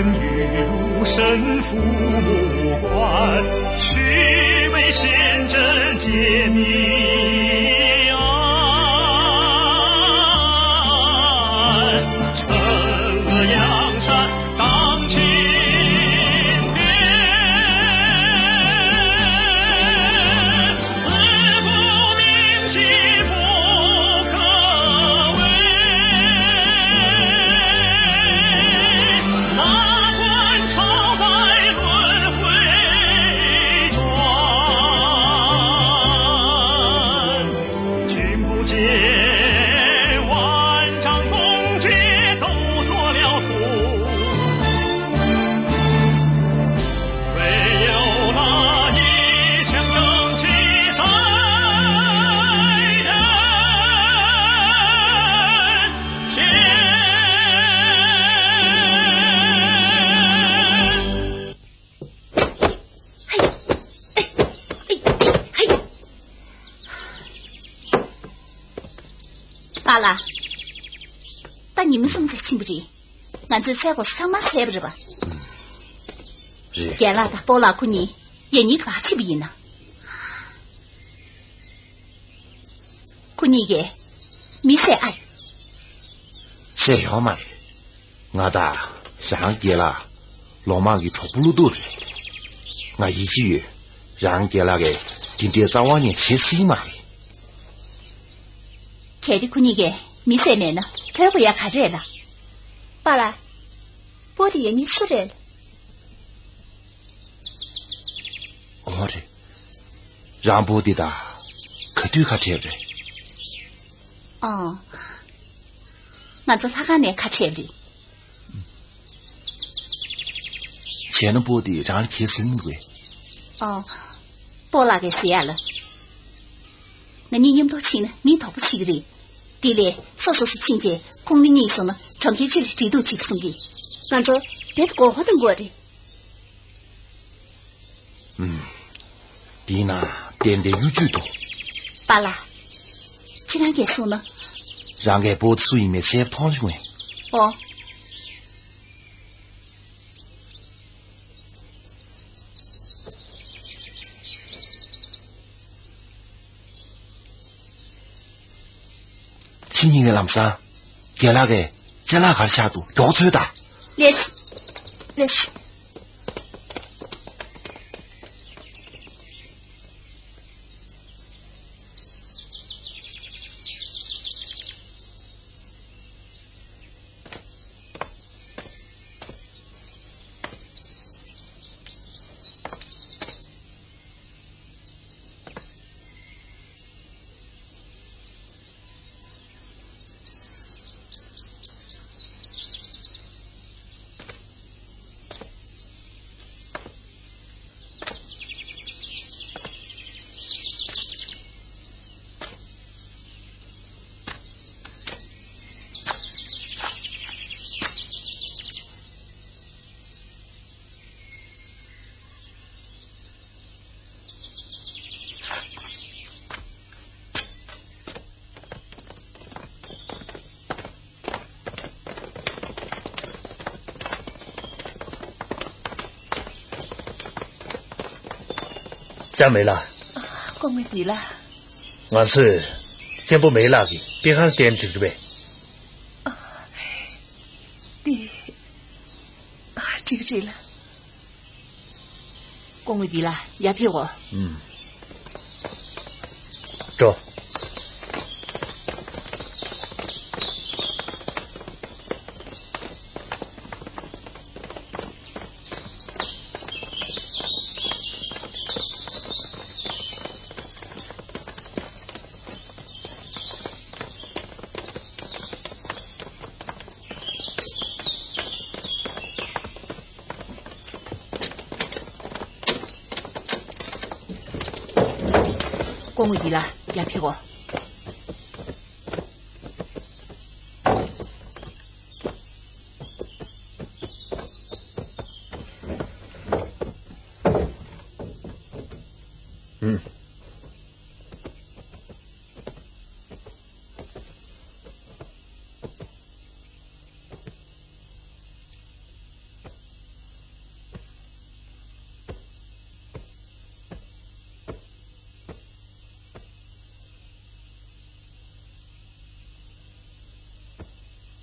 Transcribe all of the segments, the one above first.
欲入神父木棺，须为贤真解谜案。惩恶扬善当清廉，自不明心不可为。哪管朝代轮回转，君不见万丈公爵都做了徒，唯有那一腔正气在人间。罢了，但你们什么在清不着？俺这菜个市场嘛菜不着吧？是。干了的包了苦你，也你可把气不赢呢？苦你个，没晒爱，晒好嘛？我的让给了老妈给出不路多的，我一句让给了个今天早晚年切西嘛。开的苦你个没晒面呢，开会也看着了。罢了，我的也你说着了。我的让不的的，可对看这个。哦，俺这他还能看车的。钱能不的让贴身的。哦，包那个谁了？那你不到钱呢？你讨不起的人。对嘞，说是亲戚，空的你说呢？长期这里这都几个送给，俺这别的过活动过的。弟呢，点的有举多。罢了，这让给说呢？让给不出一面些胖出来。哦。今年的làm sao？给那个在那个下肚要吹的。烈士。真没啦？我没对了。俺是真不没啦的，别看点指着呗。对，这个对了。我没对了，也骗我。走。光为的了，也骗我。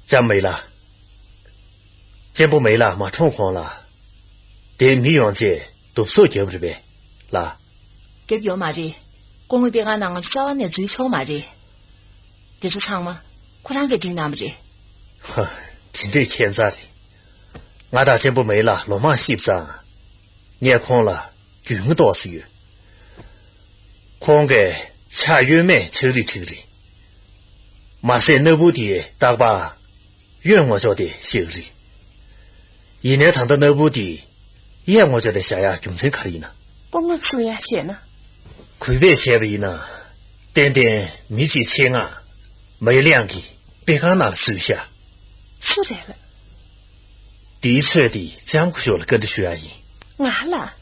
真没了，真不没了，马冲慌了，连米阳姐都受接不着呗，啦。给表嘛的，公会别俺那个早晚的追求嘛的，这是长吗？可能给听那么的。哼，听这天咋的？俺大真不没了，老妈洗不上，年空了，军多是有，空给恰月妹抽里抽里，马赛那部的大把愿我叫的修理，一年堂的那部的也我叫的下呀军城可以呢。公我出呀些呢？亏别些为呢，点点米几钱啊，没两个，别看那手下。出来了。第一次的讲不学了，跟着学阿姨。俺了。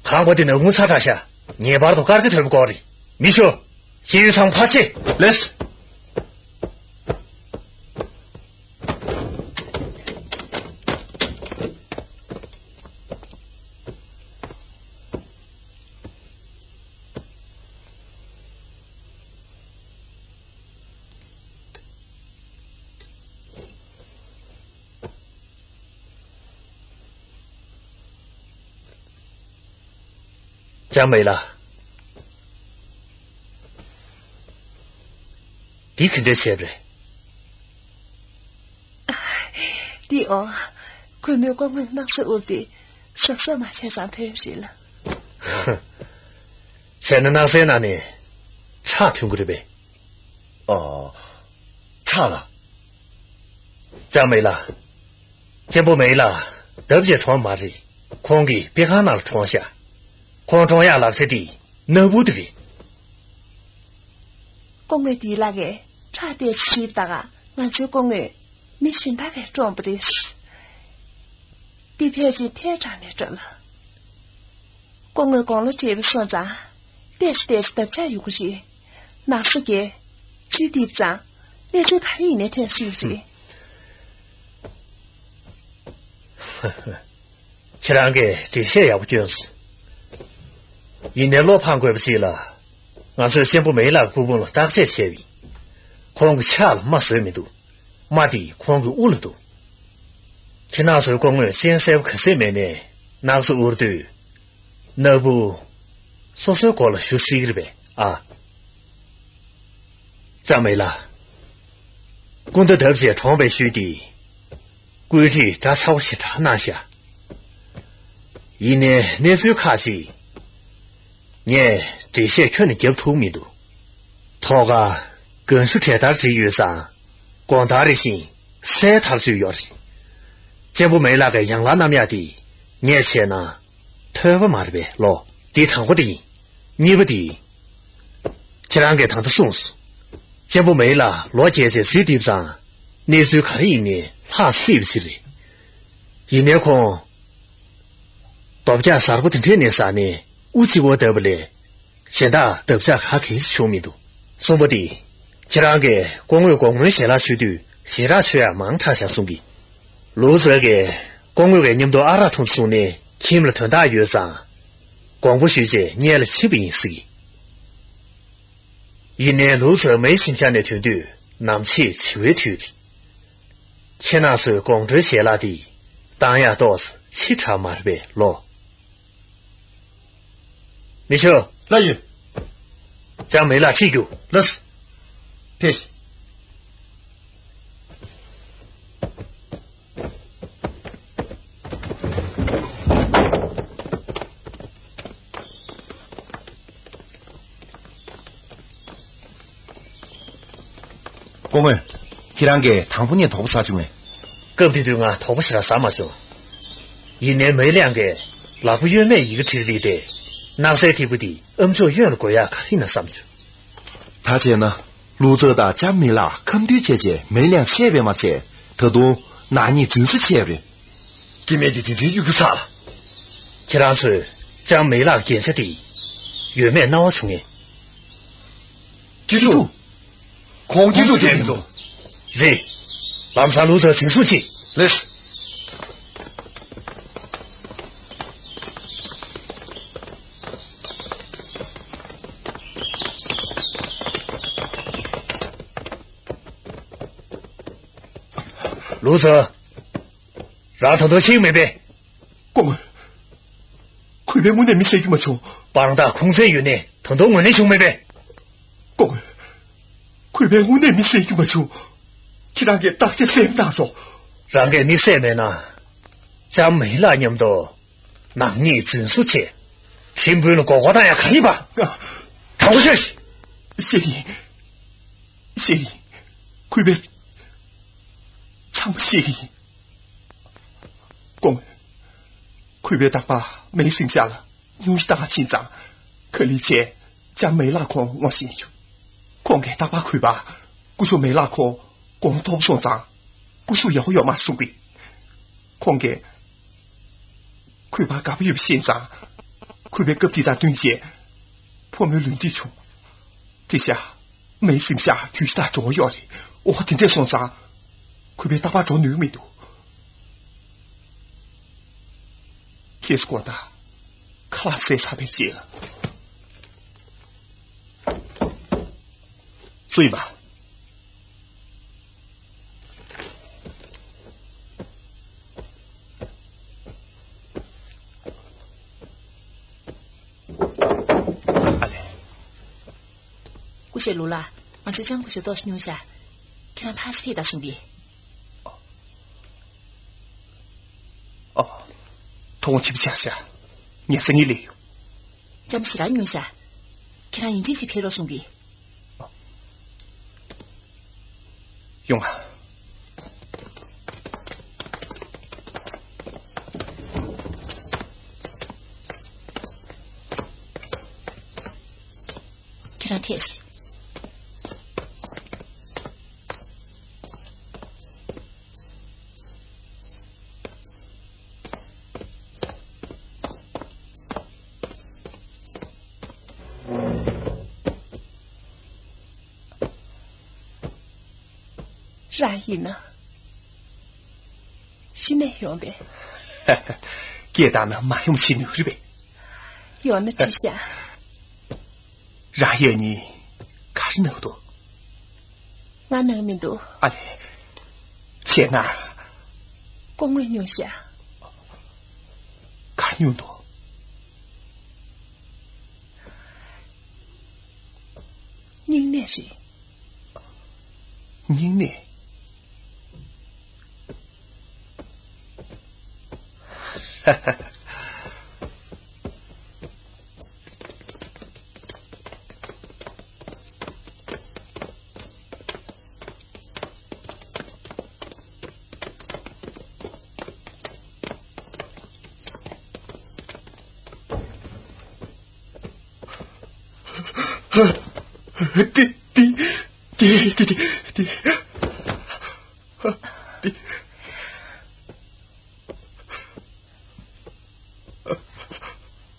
韩国的农工查查下，你把都干子推不高的，米叔，先有场爬起，来死。讲没了，你肯定写着。弟哦，快没有光棍那是我的，说嘛先上陪谁了？哼，现在那谁那呢？差听过的呗。哦，差了。讲没了，讲不没了，得不起床马子，空给别看那了床下。黄庄呀，那些地能不得的？公园地那个差点吃不到啊！俺这公园没心大概装不得死，地片子太长了着了。公园公路这边上涨，但是的再有个些，那时间最低不涨，连这看一年天水水。呵呵，其他个这些也不就是。一年老盘怪不起了，俺这先不没了，不问了，大这些位，光个掐了没水没多，妈的光个误了多。听那时候公园先生可谁没呢？那是我的，那不说说过了学习了呗啊？咋没了？公的头些床被学的，估计咱超西茶拿下，一年那时候卡起。你这些全的接透没多，他个跟书贴大之余上，广大的心塞他是要的，这不没那个养老那面的，年前呢，特不嘛的呗，老地堂我的，你不的，其他给他的送死，这不没了，老姐在水地上，那时候看一年，他是不是的，一年空，到不家啥不听天年啥呢？武器我得不来，现在得不下还开始小米多，送不得。其他个公园写了许多，写了去啊，忙查下送给。如这个公园你们都阿拉同送呢，听了团大约上，广播学姐念了700人是一年如这没新鲜的团队，南起7位团的。前那时广州写了的，当然倒是7场马呗，老。米秋，那有，讲没了记住，那是，别是。公安，这两个唐夫年逃不杀兄哎，更对对啊，逃不起来啥嘛兄，一年没两个，那不远没一个智力的。那谁提不的？们说远了国家可以那上去。他姐呢？泸州的家没啦，肯定姐姐没两千遍嘛姐，他都拿你真是千遍。给面的天有个啥了？这两次将没那建设的，远没闹出来。记住，空记住点头。对，咱们上泸州听书去。来是。卢子，让头头醒没呗？公公，快别我那没谁这么穷，帮他空身于内，头头我那兄妹呗？公公，快别我那没谁这么穷，去让给大家谁大说，让给你谁没呢？咱没那年多，那你真是钱，新不用国家大家看一把啊！看我休息。谢意，快别唱谢意。公，快别大把没剩下了，牛是大亲长，可理解将没那空我心去，光给大把亏吧，我说没那空光头上长，我说要嘛送给，光给亏吧嘎不有现长，快别隔地大对接，破没轮地穷，这下。没剩下就是他重要的，我听这上长，快别大把做女没多。也是广大，看谁差别接了。所以吧，些路啦，我只讲过些多少牛下，给他拍死陪他兄弟。哦，同我去不下下，你生意累哟。咱们是哪牛下，给他已经去陪了兄弟。用啊。给他贴死。然而呢，是那样的。给他们马用起牛日呗。有那之下。然而你可是能多。我能明多。阿嘞，钱啊。光为牛下。看牛多。您那是？您呢？哈哈，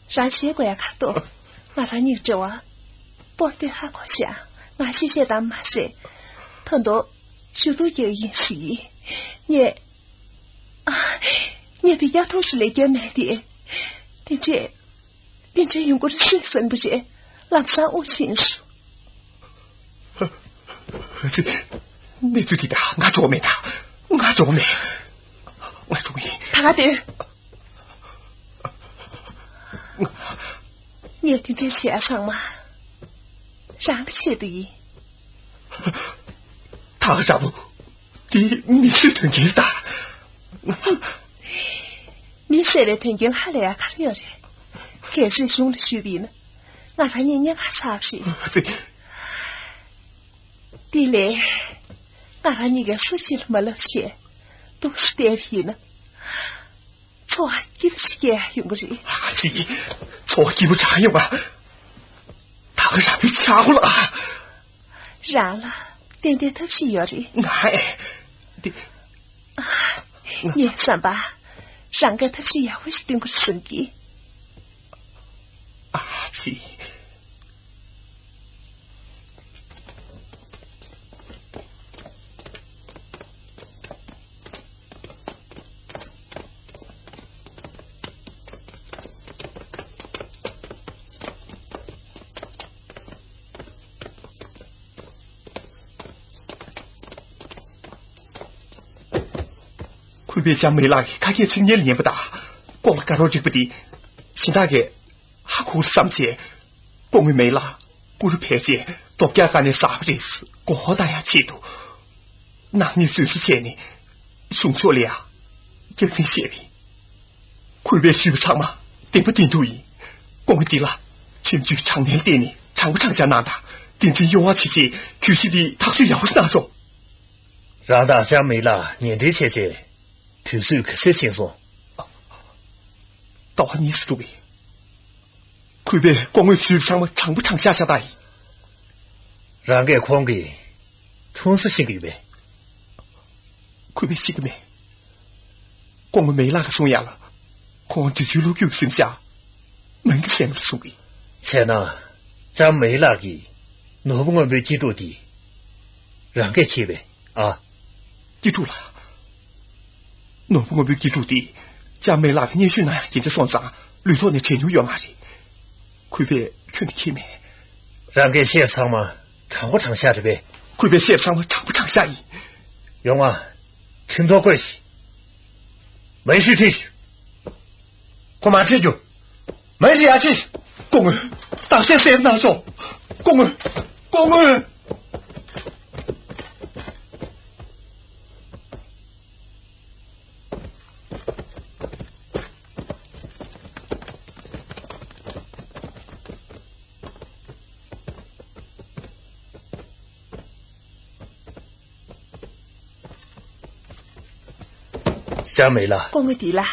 上学过呀，卡多，我让你知我，不对还可下，我谢谢当马赛，很多许多有因素，你比较都是来叫难的，并且用过的学生不是，让上我清楚。这，你最的我做没他，我做没，我注意。他的。你听这先生吗？让个气的。他啥不？你是挺劲的。你谁来听见还来呀？看了的，开始兄弟虚比呢，我看你还差不些。对。对嘞，我看你个事情没了些，都是带皮呢。错，对不起呀，用个人。这错给不啥用啊？他和啥被掐过了啊？然了，点点头是要的。哎，你算吧，上个头是要会是顶个生计。啊，这。快别将没拉开开成年不大，光了干扰这不的，现在个还可是上节，光为没拉，故是排解到家干的啥不这事，光好大呀气度，那你最是钱呢？送错了呀，就挺血皮，快别许不长嘛，顶不顶注意，光为地了，前句常年店里常不常下拿的，顶真有啊姐姐，可惜的他是要是那种。让大家没了年这些节，推手可是轻松。到你是主意，快别光为许长嘛，常不常下大意，让给狂给，充实性给呗。快别洗个面，光为没那个松牙了，光这句路就剩下，能个什么送给？才呢，咱没那个，我不我没记住的，让给去呗啊。记住了，我不我没记住的，家没那个年岁那样见着双长，绿头的前牛要嘛的，快别劝你去面，让给写上嘛，常不常下着呗，快别写上嘛，常不常下意，用啊，挺多关系，没事继续，干嘛这就，没事呀继续，公儿，大先生那种，公儿，公儿。真没了，光个地啦，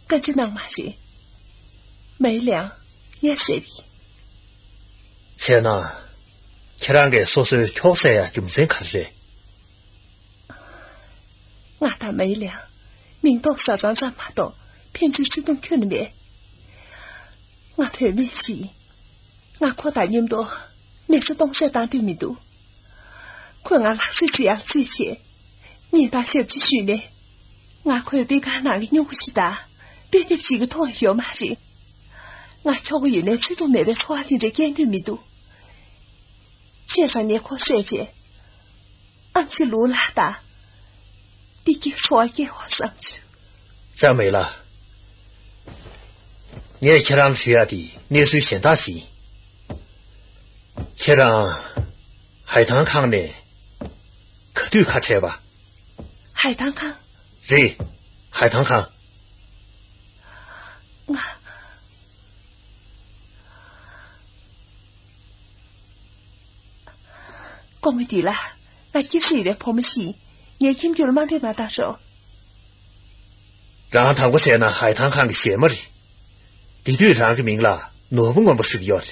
跟着能嘛是，没粮也水皮。前呢，其他个说是巧赛呀，就没真看出来。我他没粮，明到少张张马到，偏只自动劝了没。我陪没起，我扩大念多，每次东西当对面多，看我拉最这样最些，你打小几岁呢？我快别干哪里牛西的，别的几个同学嘛人，我瞧个原来最多没被错听着干对面多，现在你可谁姐，俺是路拉达，你给错给我上去，真没了。你也去让学的，你是先大西，去让海棠康的，可对卡车吧？海棠康。是，海棠康。我讲个地啦，我几岁的婆母西，年轻就了满别把大手。让他我写那海棠康的写么的，地对上个名了，我不我不是个要的。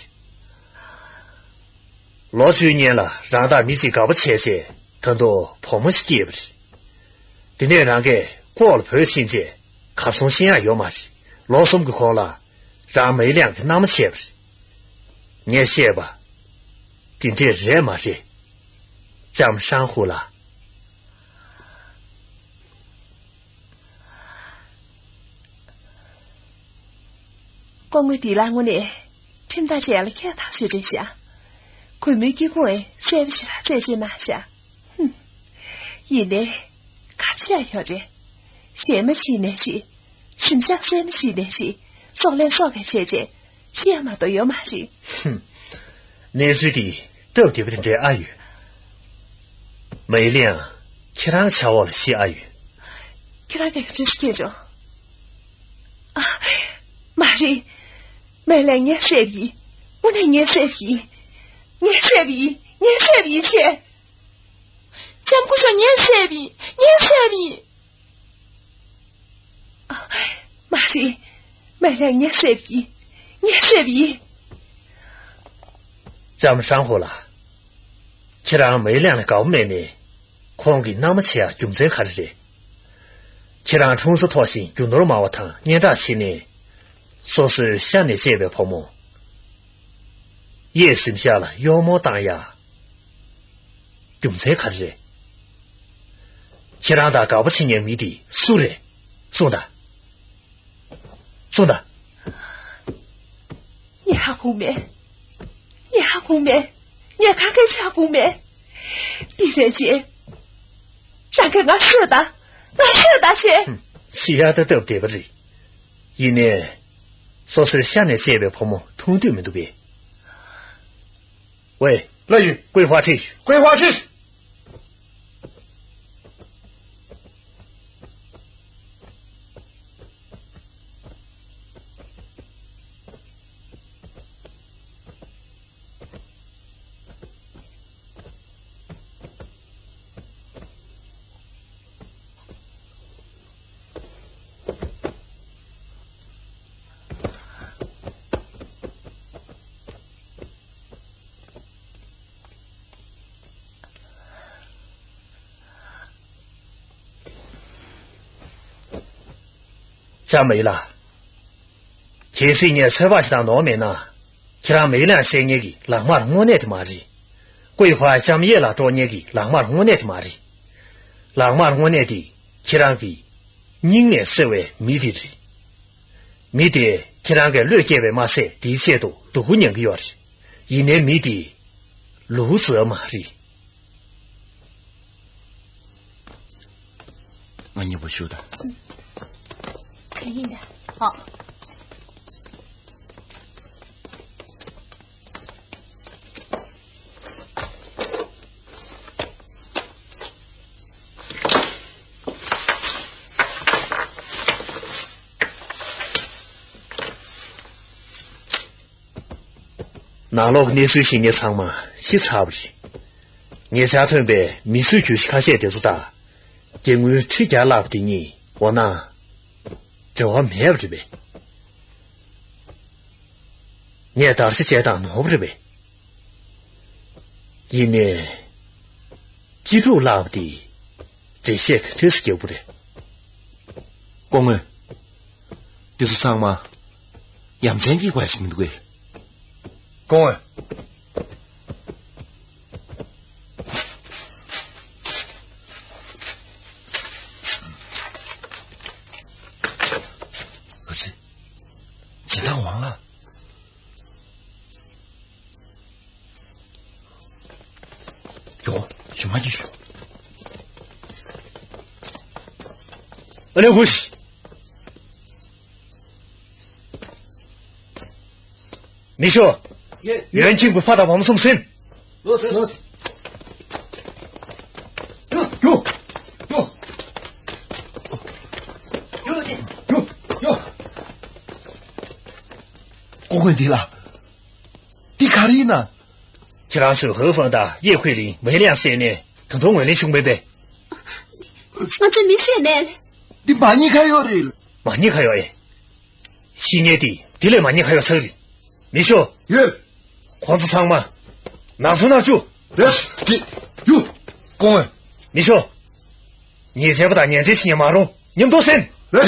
老几年了，让他米子搞不切些，很多婆母西接不的。今天让给过了朋友亲戚，看从心啊要嘛去，老什么个好了，让没两个那么写不是，你也写吧，今天热嘛热，咱们上火了。光个地啦我呢，听大家了看他说这些，可没给我说不起来再去拿下，现在。看起来晓得，什么起那些，什么像什么起那些，少来少个姐姐，什么都有嘛事。那时的到底不听这阿语，没量，其他瞧我了些阿语，其他个真是这种啊，妈的，没量年水皮，我那年水皮，年水皮，年水皮去。咱不说年岁比，啊，妈的，买了年岁比，咱们上火了，其他没量的搞不来呢，狂给那么钱就真看着这，其他从事脱心就normal我汤年大起呢，说是乡里这边泡沫，也剩下了妖魔打呀，就真看着这。其他的搞不清年迷的素人送的，你还后面，你看看下后面，第三节，让给我说的，我晓得去。西亚的对不对不对？一年说是下年这边泡沫通对没都别。喂，乐玉，桂花秩序，桂花秩序。家没了，前些年吃饭是当农民呢，其他没两3年的浪马红年的马里，桂花家没了多年的浪马红年的马里，浪马红年的其他比人年社会没的人，没的其他个绿界为马赛第些都人个样子，一年没的路子马里。我你不晓得。肯定的。好。那老个年岁新年长嘛，是差不多。年下头呗，米水就是看些就是大，因为出家拉不的你，我那。这话没不着呗，你也当时接当弄不着呗，因为记住拉不的这些可真是救不得。公安，就是上嘛，杨真奇怪什么的鬼？公安，什么意思？我来呼吸。你说，袁警官发到我们送信。有。我问题了，迪卡利呢？这让手后方的叶奎林没2、3年，跟中文的兄妹呗。我真没选呢。你把你看要的，把你看要哎，新年底第2把你还要手里，你说，矿子厂嘛，哪出哪就，公安，你说，你才不打年这7年马龙，你们多深？来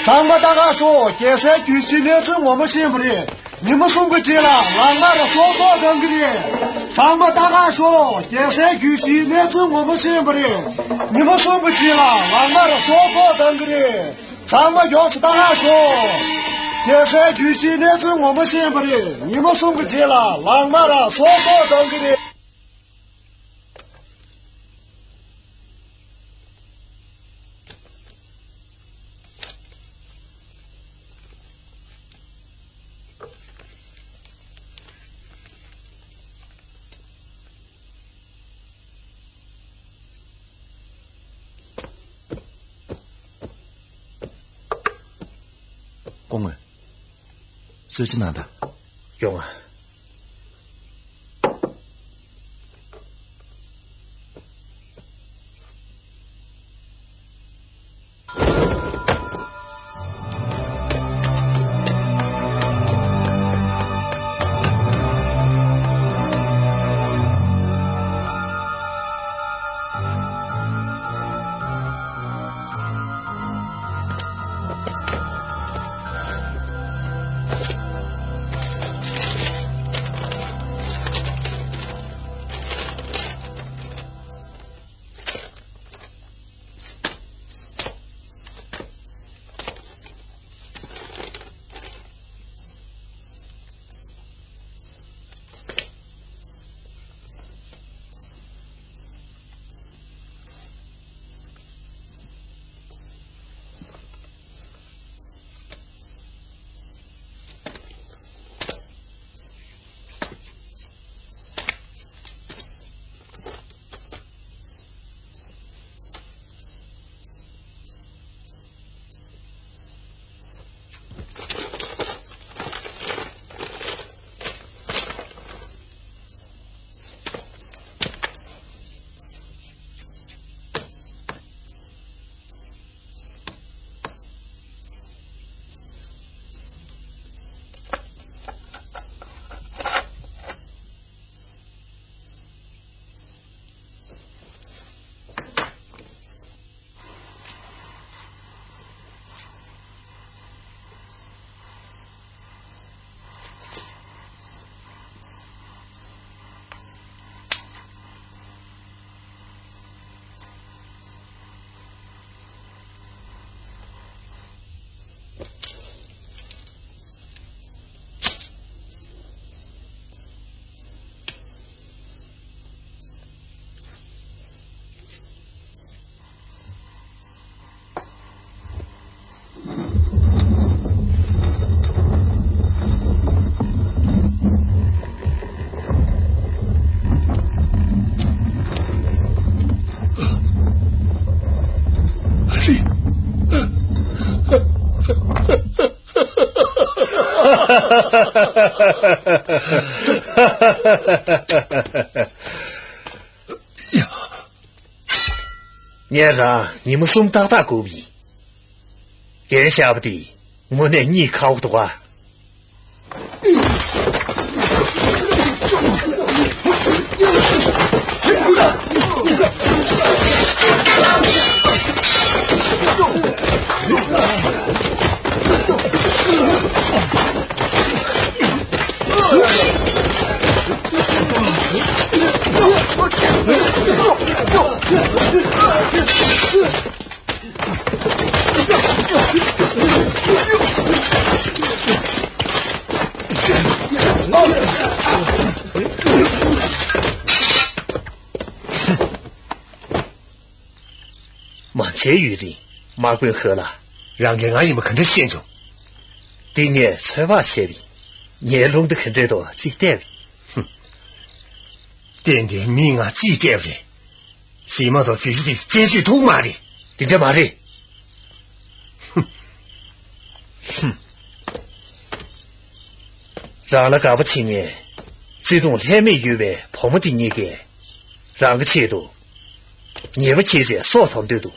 咱们大家说，这山举行的是我们幸福的，你们送不进了，俺那的说高等的。咱们大家说，这山举行的是我们幸福的，你们送不进了，俺那的说高等的。咱们要是大家说，这山举行的是我们幸福的，你们送不进了，俺那的说高等的。公安，手机哪的？用啊。呀，年上你们送大大狗逼，眼下不得，我那你考不多啊。马前有人，马贵喝了，让给俺们看着现着。对面才把前边，你弄得看这多最带哼，点点命啊，最带的，西毛头必须得接去偷马的，你这马的，哼，让了搞不起呢，这种天没有呗，跑不的你给，让个钱多，你们钱在少汤都多。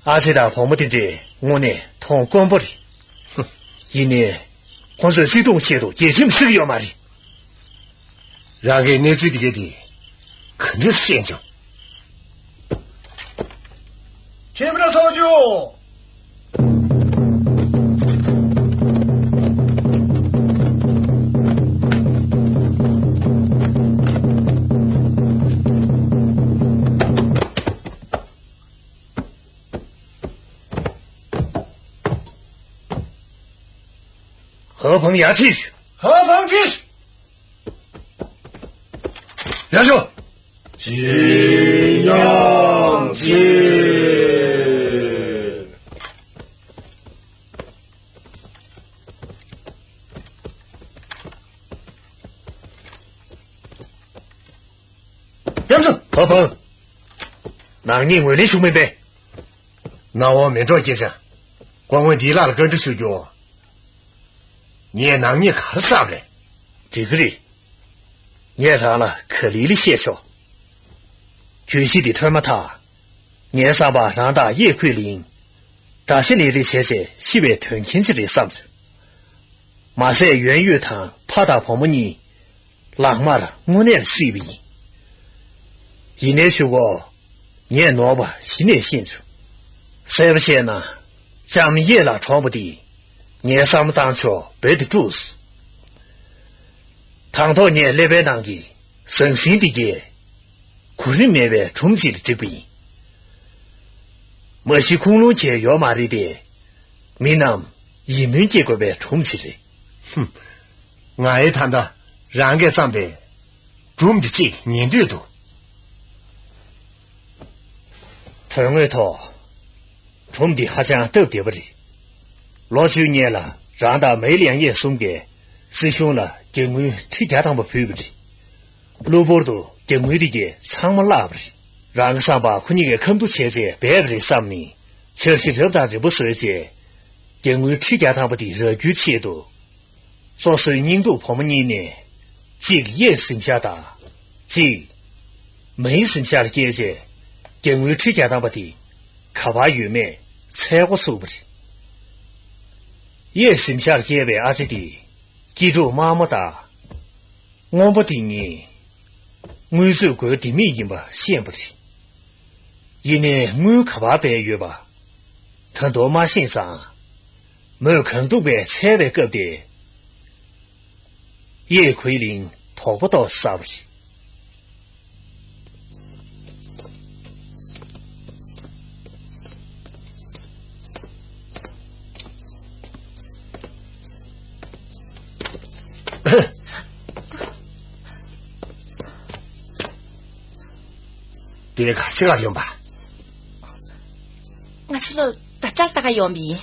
而且他跑不的这，我呢通光不的，哼，一年光是这种钱多，也是个要嘛的。让给你这个的，肯定是现着。前面的操作。何鹏牙继续，何鹏继续。杨兄，西洋记。杨兄，何鹏，那你为了兄妹呗？那我没着急噻，光问地拉了跟着手脚。你也拿你看啥不嘞？这个人，年上了可怜的些少，军系的他们他，年上吧让他也亏领，这些年的现在西北屯亲戚的上去，马赛元月堂怕他跑么你，浪马了我那随便，一年去过，年挪吧西年新出，谁不些呢？咱们也拉闯不的。年上么当初白的住死，唐朝年来白当的生心的个，苦人面白冲击的这边，莫西空龙节要马的的，没那一门结果白冲击的，哼，俺一谈的，让给咱们准备这年度多，屯外头，准备好像都得不的。老9年了，让他每两夜送给师兄了，经过推家当不配不的，罗波都经过的个长么拉不的，让个上把可你个坑都切在白不的上面，确实热大就不是些，经过推家当不的热举切多，说是人都跑么年呢，这个也剩下的，这没剩下的姐姐，经过推家当不的，可把玉梅猜不出不的。也剩下的结尾而且的，记住妈妈的，我不的你，我做过的没人吧，先不的，一年我可把白月吧，很多马先生，没有看到白菜白个的，也可以领跑不到啥不的。别看这个用吧，我吃了大家大概要米，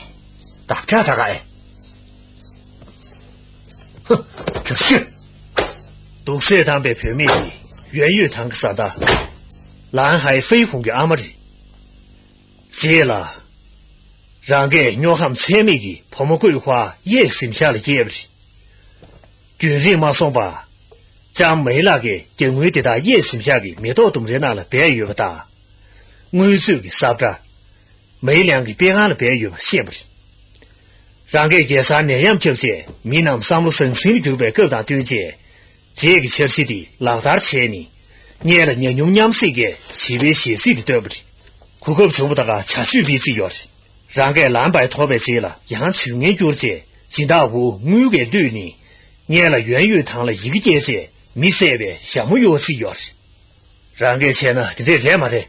大家大概，哼，这是都是当被平民的，远远堂个啥的，蓝海飞鸿的阿玛的，接了，让给鸟ham前面的泡沫桂花也剩下了结不是，军人马上吧，将没那个定位的他也剩下的没到东人那了别有不大，我这个啥不着，没两个别安了别有现不是，让给这三年样表现，没那么三路生生的就被各大对接，这个消息的老大前呢，捏了年用娘谁个七位写谁的对不对？苦口全部大家恰去彼此要的。让给蓝白脱白接了，杨去年就接，今大屋每个对呢，捏了圆月堂了一个节节，没设备项目有是要是，让给钱呢，就这样嘛的。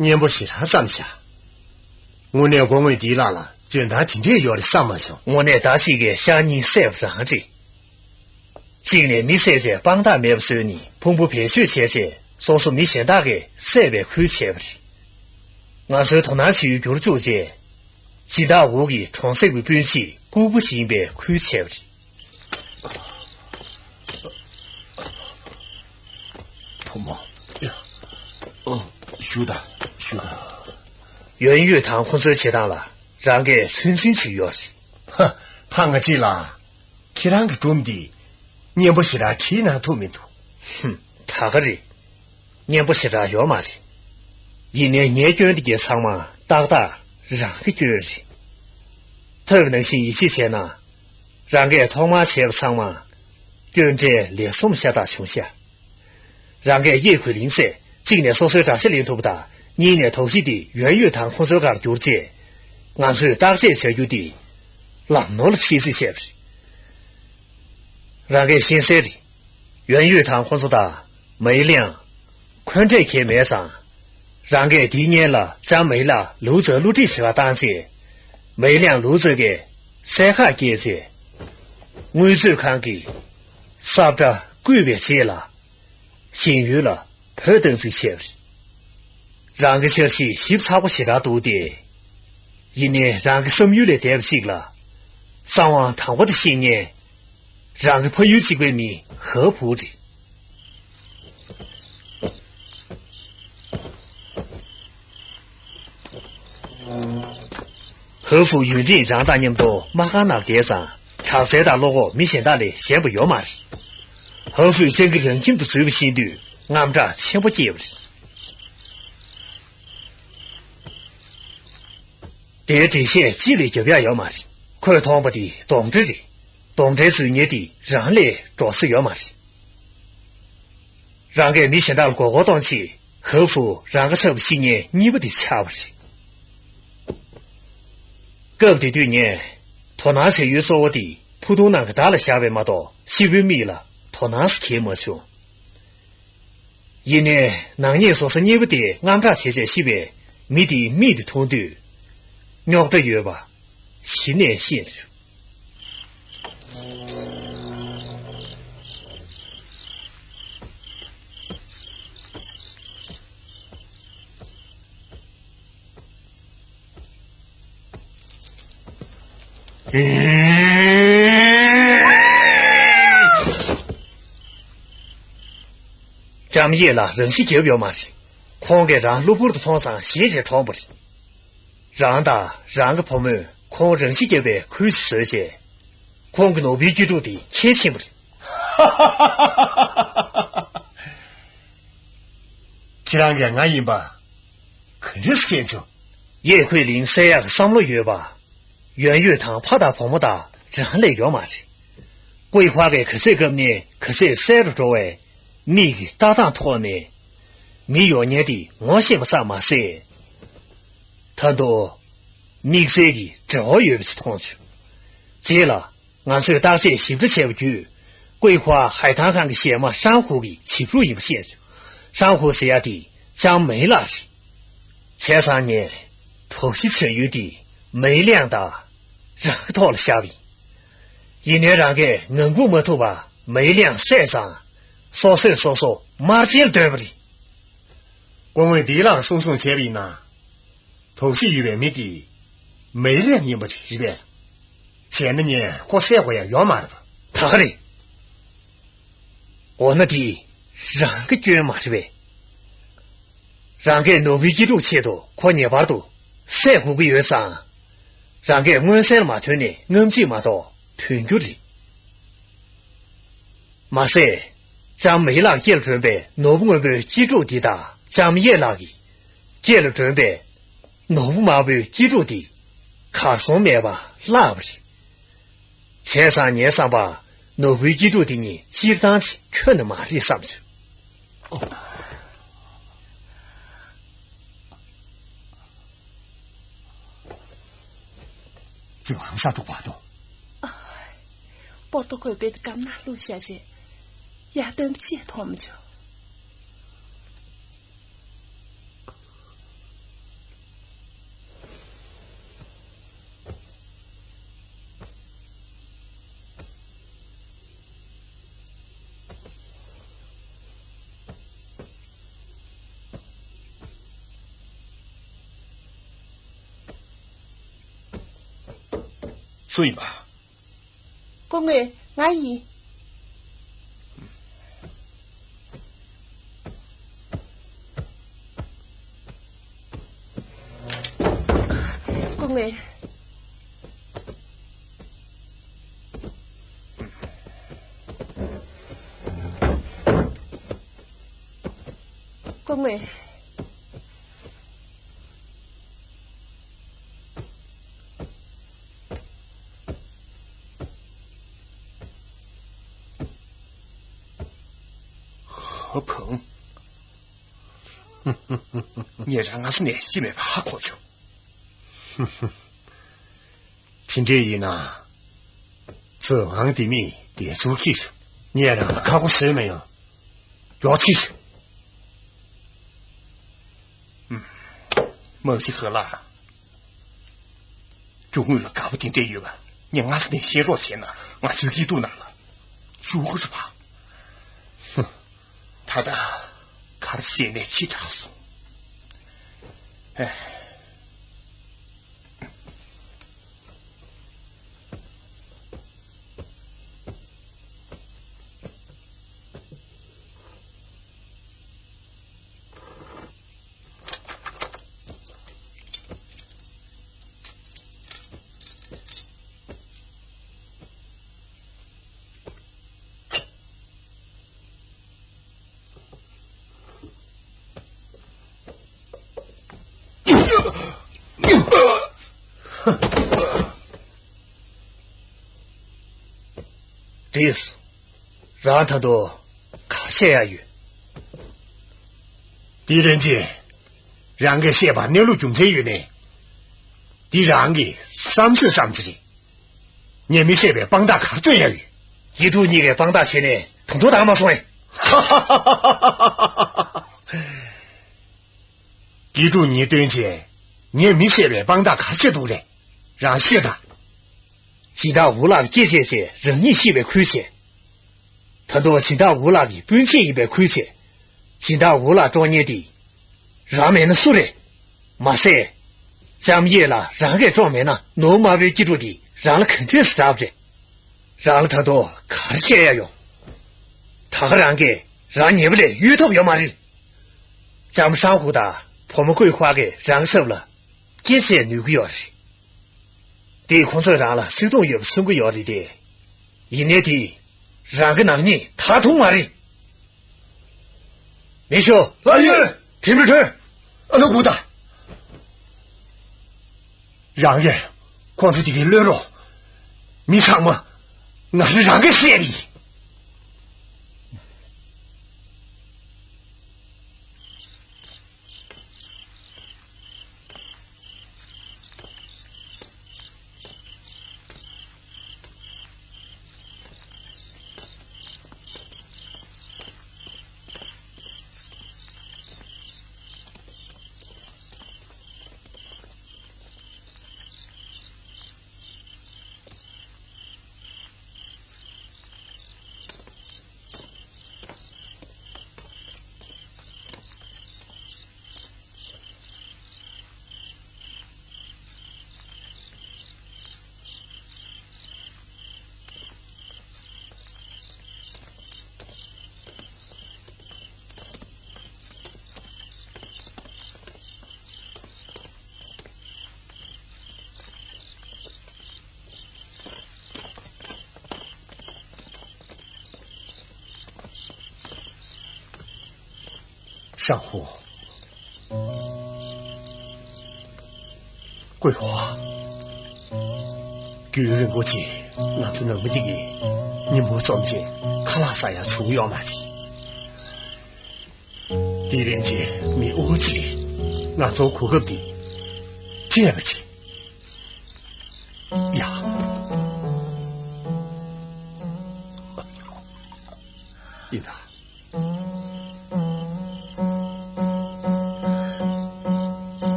年不是他上下，我那光为地拉了，就他今天要的什么上？我那大几个想你晒不上这，今年你晒在帮大没不收你，碰不偏去切切，说是你现大个晒别亏钱不是？我说同那去就是就这，其他五个创设个本事，顾不行别亏钱不是？婆妈呀，晓得。圆月堂混走其他了，让给村村去要是。哼，胖个鸡啦，其他个种地，年不是他天南土民土。哼，他个人，年不是他要嘛的，一年年捐的给仓嘛，大让个捐的，特别能行一起钱呐，让给他妈钱不仓嘛，捐这连送下大穷下，让给一块零色，今年所收这些领土不大。你年头西的圆月堂混走干就是这，俺说大些小就的，浪弄了气势些不是？让给先生的圆月堂混走的没量，宽这天面上，让给第年了，咱没了，路这路这些个单子，没量路这个三下节子，我就看给，啥不着贵别些了，新余了，拍等这些不是？让个消息西不差不其他多的，一年让个生育率带不起了，上网谈我的新年，让个朋友几闺蜜合谱的。合府有人让大年多马嘎那点上，长三大路过没想到的先不要嘛的，合府整个人进不追不行的，俺们这钱不接不是。对这些积累就别要嘛的，快汤不的总之的，总之是你的让来做事要嘛的，让给你现在过活动去，合府让个手不新年你不得掐不是，各不得对年，托那些有做我的，普通那个打了下边嘛多，西边米了，托那是天没穷，一年那年说是你不得，俺这现在西边米的同队。鸟的月吧，新年现实。咱们夜了，人是就表嘛是，狂给让路过的床上写些床不是。让个朋友狂人气这边可以实现，狂个奴婢居住的切切不是。这两个俺一吧，可是现状。也可以领三亚个上路月吧，圆月堂怕大碰不大，人类要嘛是。规划个可是个呢，可是三十多位，你个搭档拖呢，没有年的我先不上嘛是。他都你这个正好也不是同去，接了俺说大些媳妇钱不够，规划海滩上个些嘛珊瑚的起步也不现实，珊瑚这样的将没了去，前3年头西车有的没量的让到了下边，一年让给硬过摩托吧没量晒上，说马街对不对？光为地浪送前边呐。头是一边没的，没两年不去一边，前的年过社会也要嘛的吧？他的，我那地让个捐嘛是呗，让给挪威基础切多，过年把多，三个月上，让给满山马团呢，俺这马到团住的，马赛，咱没那接了准备，挪不我们基础地大，咱们也那个接了准备。挪不马被记住的，看上面吧，拉不是。前3年上吧，挪被记住的呢，记上去，全都马里上去。哦，这行啥都不懂。报道会被干哪路下去，也对不起他们就。所以吧，公儿阿姨，公儿，公儿。何鹏，你让俺是联系没爬过去。听这一呢，这行的米得做技术，你也让他看过谁没有？要技术。没去喝了，就为了搞不定这一碗，你俺是得先着钱呢，俺就一度拿了，就是吧？他的看着现在气炸死，哎。这次让他都看下下雨。狄仁杰让给先把牛肉种菜鱼呢，你让给30的，你没设备帮他看对下雨，记住你给帮他写呢，统统打嘛说哎，记住你对姐，你没设备帮他看制度嘞，让写他。其他无那个姐，人你西北亏钱，他都其他无那的本钱100块钱，其他无那专业的，让面的输嘞，马赛，咱们也了，让给专门呢，农马被记住的，让了肯定是咋不着，让了他都看钱也用，他让给让你们嘞鱼头要嘛人，咱们上户的，我们规划给让收了，这些女个要是。对空这让了，手动也不送个药里的，一年的让个男人他痛骂人。没说，老爷，听不听？俺都不打。让人光是这个热肉，你唱吗？那是让个谢礼。上火，桂花，旧人我姐，那就那么的个，你莫撞见，卡拉萨呀出要嘛的。第连姐，你屋子里，那做苦个的，接不起呀。应达，呀，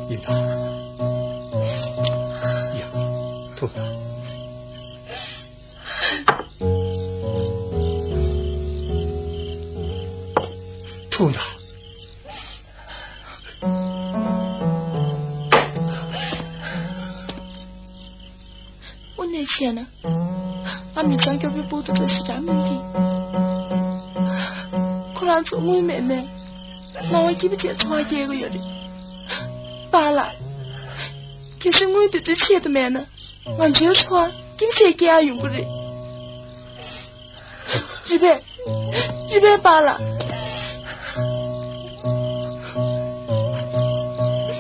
应达。兔子，兔子，我那天呢，俺们讲叫给波多的是咱们的，可能做我妹妹，那我记不起穿几个月的，罢了，可是我对这钱的妹呢。俺就穿，今天家用不的，100罢了。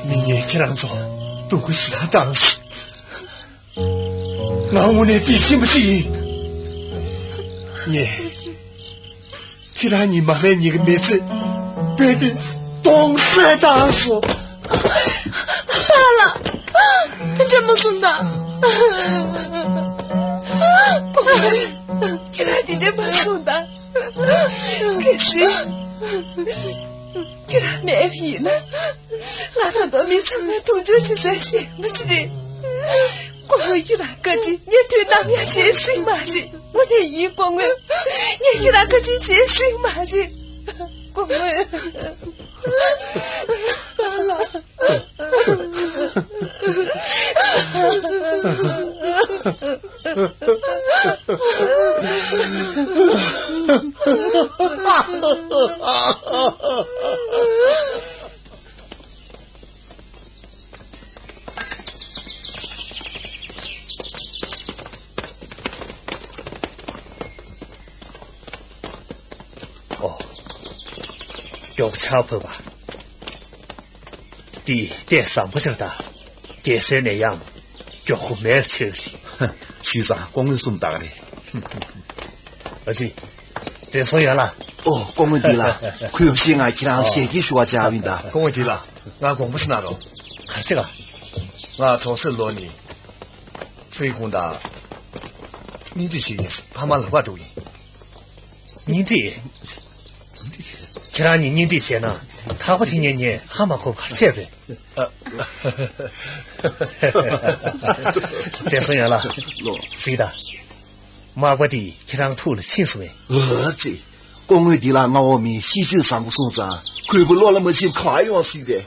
明年给人做，都会是他当时。俺屋里弟信不信？你，既然你妈妈你个名字变得东山大树，罢了，他这么送的。既然你这么说的，可是既然没皮呢，那他都没成了同就去在想不起的，光为既然个子，你对那面接水嘛的，我的一光问，你既然个子接水嘛的，光问，完了。哦，叫个差不吧。电上不晓得，电视那样，叫后面去了。徐长，光文送达的。儿子，这说完了。哦，光文对了，可有些俺其他写的说家运的。光问题了，俺光不是那种。看这个，俺从事罗尼，飞鸿的，你这些意思，他妈老把主意。你这，其他你这些呢？他不听你，他们可看这呗。这说完了，谁的？马国的其他吐了清楚没？这光文的了，我们细细上不送上，可不落那么些快样似的。